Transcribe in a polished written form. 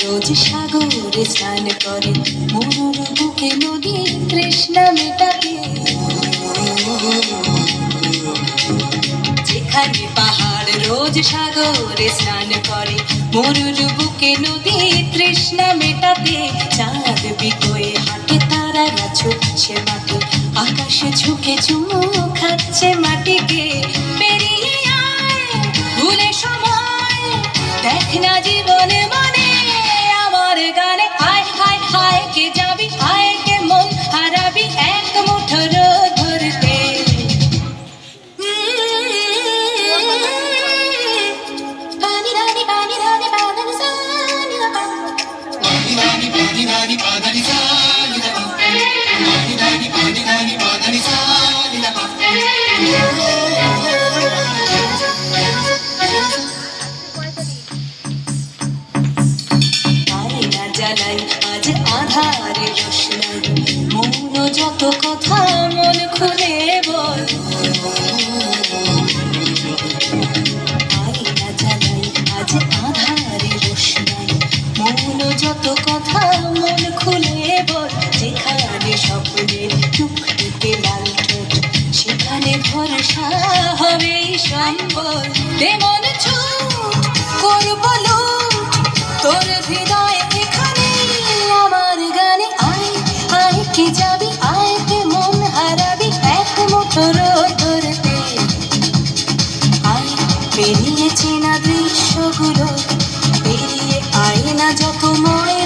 রোজ সাগরে স্নান করে, মরুর বুকে নদী তৃষ্ণা মেটাতে। যেখানে পাহাড় রোজ সাগরে স্নান করে, মরুর বুকে নদী তৃষ্ণা মেটাতে। চাঁদ বিকোয়ে হাঁটে, তারারা ছুটছে মাঠে, আকাশে ঝুঁকে চুমু খাচ্ছে মাটিকে। পেরিয়ে আয় ভুলে সময়, দেখ না জীবনে মানে আমার গানে। হায় হায় হায় কে যাবি, হায় কে মন হারাবি এক মুঠো রোদ ধরতে। পানি রানি পানি রানি পানি সানি রাপা, পানি রানি পানি রানি পানি সানি রাপা, পানি রানি পানি রানি পানি সানি রাপা। জ্বালাই আজ আধারে রোশনাই, মৌন যত কথা মন খুলে বল। আয়না জ্বালাই আজ আধারে রোশনাই, মৌন যত কথা মন খুলে বল। যেখানে স্বপ্নের টুকটুকে লাল ঠোঁট, সেখানে ভরসা হবে সম্বল। তেমন ছুট করব লুট তোর হৃদয় এখানে আমার গানে। আয় আয় কে যাবি, আয় কে মন হারাবি এক মুঠো রোদ ধরতে। আয় পেরিয়ে চেনা দৃশ্যগুলো, পেরিয়ে আয় না যত ময়